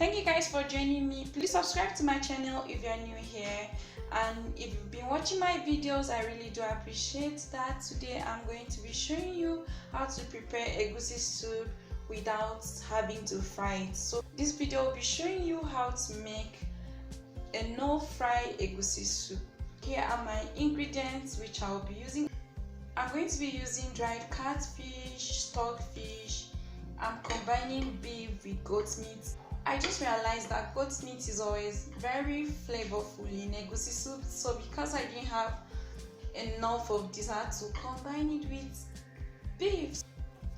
Thank you guys for joining me. Please subscribe to my channel if you're new here, and if you've been watching my videos, I really do appreciate that. Today I'm going to be showing you how to prepare egusi soup without having to fry it. So this video will be showing you how to make a no fry egusi soup. Here are my ingredients which I'll be using. I'm going to be using dried catfish, stockfish. I'm combining beef with goat meat. I just realized that goat meat is always very flavorful in egusi soup, so because I didn't have enough of this, I had to combine it with beef.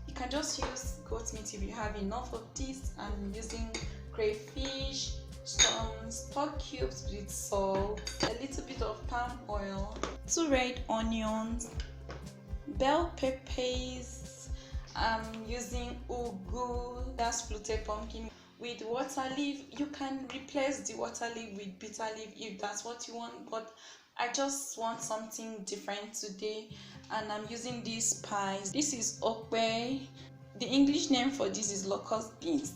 You can just use goat meat if you have enough of this. I'm using crayfish, some stock cubes with salt, a little bit of palm oil, 2 red onions, bell peppers. I'm using ugu, that's fluted pumpkin, with water leaf. You can replace the water leaf with bitter leaf if that's what you want, but I just want something different today, and I'm using these spice. This is okpei. The English name for this is locust beans,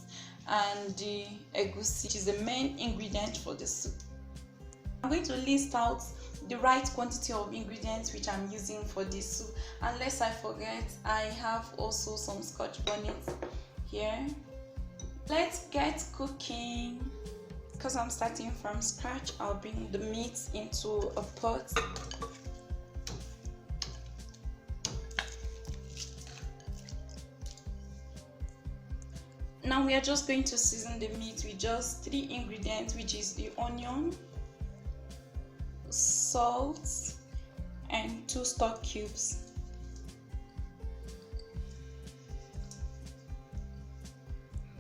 and the egusi, which is the main ingredient for the soup. I'm going to list out the right quantity of ingredients which I'm using for this soup, and lest I forget, I have also some scotch bonnets here. Let's get cooking. Because I'm starting from scratch, I'll bring the meat into a pot. Now we are just going to season the meat with just 3 ingredients, which is the onion, salt, and 2 stock cubes.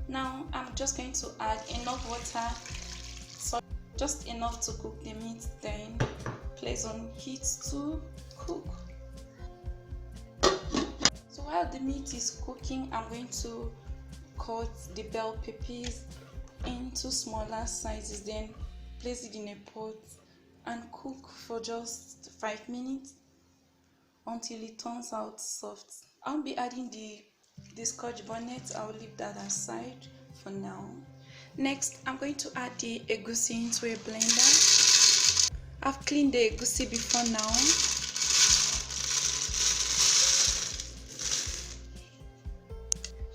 Now I'm just going to add enough water, so just enough to cook the meat, then place on heat to cook. So while the meat is cooking, I'm going to cut the bell peppers into smaller sizes, then place it in a pot and cook for just 5 minutes until it turns out soft. I'll be adding the scotch bonnet. I'll leave that aside for now. Next, I'm going to add the egusi into a blender. I've cleaned the egusi before now.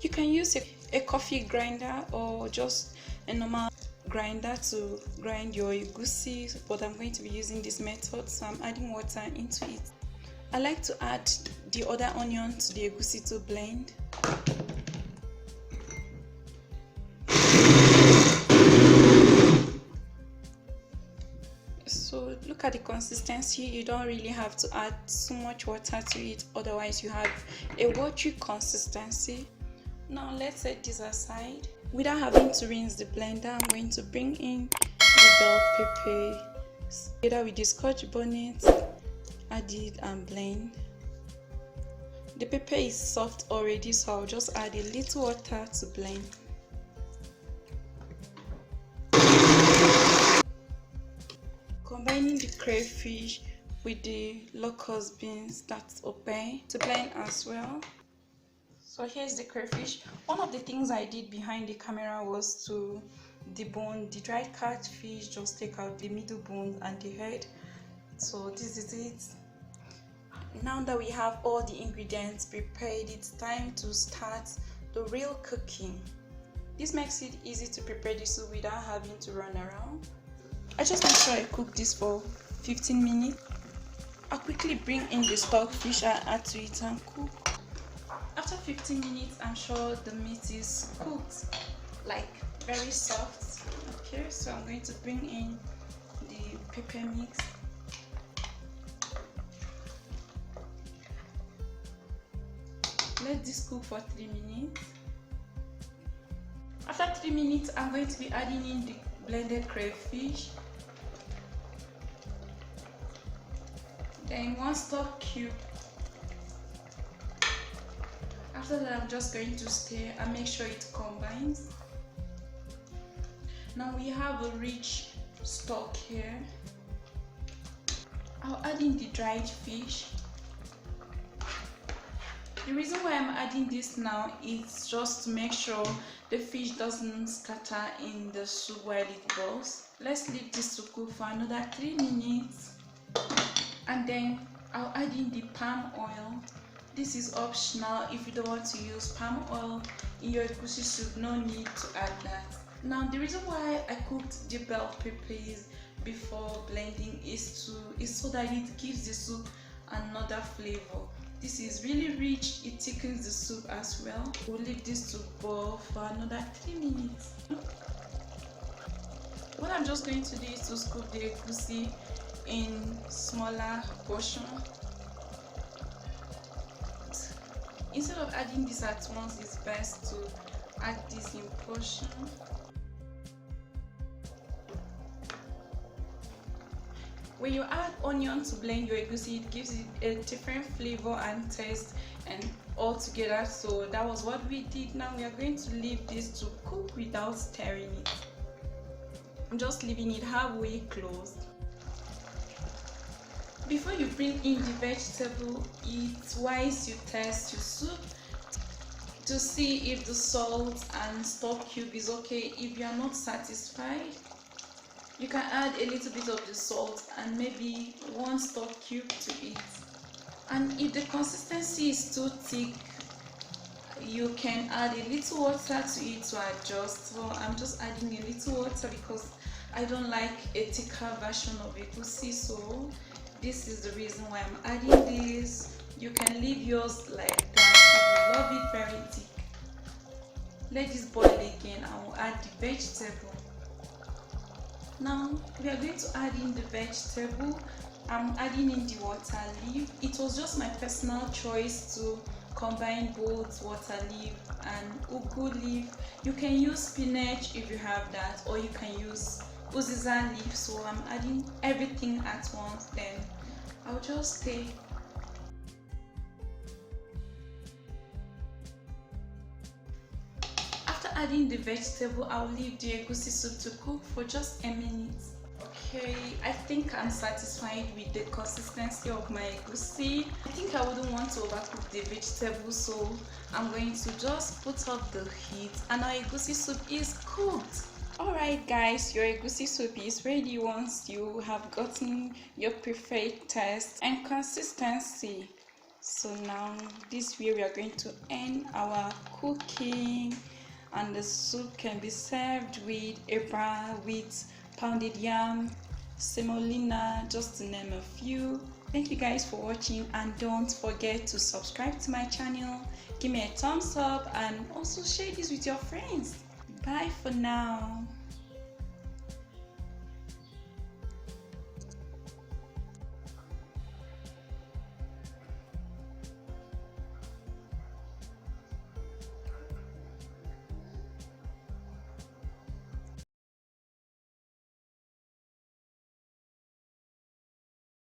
You can use a coffee grinder or just a normal grinder to grind your egusi, but I'm going to be using this method, so I'm adding water into it. I like to add the other onion to the egusi to blend. So look at the consistency. You don't really have to add so much water to it, otherwise you have a watery consistency. Now let's set this aside. Without having to rinse the blender, I'm going to bring in the bell pepper together with the scotch bonnet, add it and blend. The pepper is soft already, so I'll just add a little water to blend. Combining the crayfish with the locust beans, that's okpei, to blend as well. So here's the crayfish. One of the things I did behind the camera was to debone the dried catfish, just take out the middle bone and the head. So this is it. Now that we have all the ingredients prepared, it's time to start the real cooking. This makes it easy to prepare the soup without having to run around. I just make sure I cook this for 15 minutes. I'll quickly bring in the stockfish and add to it and cook. After 15 minutes, I'm sure the meat is cooked, like very soft. Okay, so I'm going to bring in the pepper mix. Let this cook for 3 minutes. After 3 minutes, I'm going to be adding in the blended crayfish, then 1 stock cube. After that, I'm just going to stir and make sure it combines. Now we have a rich stock here. I'll add in the dried fish. The reason why I'm adding this now is just to make sure the fish doesn't scatter in the soup while it boils. Let's leave this to cook for another 3 minutes, and then I'll add in the palm oil. This is optional. If you don't want to use palm oil in your egusi soup, no need to add that. Now the reason why I cooked the bell peppers before blending is so that it gives the soup another flavor. This is really rich, it thickens the soup as well. We'll leave this to boil for another 3 minutes. What I'm just going to do is to scoop the egusi in smaller portion. Instead of adding this at once, it's best to add this in portion. When you add onion to blend your egusi, it gives it a different flavor and taste and all together. So that was what we did. Now we are going to leave this to cook without stirring it. I'm just leaving it halfway closed. Before you bring in the vegetable, it's wise you test your soup to see if the salt and stock cube is okay. If you are not satisfied, you can add a little bit of the salt and maybe 1 stock cube to it. And if the consistency is too thick, you can add a little water to it to adjust. So I'm just adding a little water because I don't like a thicker version of egusi, so this is the reason why I'm adding this. You can leave yours like that if you love it very thick. Let this boil again. I will add the vegetable. Now we are going to add in the vegetable. I'm adding in the water leaf. It was just my personal choice to combine both water leaf and ugu leaf. You can use spinach if you have that, or you can use uziza leaf. So I'm adding everything at once, then I'll just take adding the vegetable. I'll leave the egusi soup to cook for just a minute. Okay, I think I'm satisfied with the consistency of my egusi. I think I wouldn't want to overcook the vegetable, so I'm going to just put up the heat and our egusi soup is cooked. Alright guys, your egusi soup is ready once you have gotten your preferred taste and consistency. So now this way we are going to end our cooking, and the soup can be served with eba, with pounded yam, semolina, just to name a few. Thank you guys for watching, and don't forget to subscribe to my channel, give me a thumbs up, and also share this with your friends. Bye for now.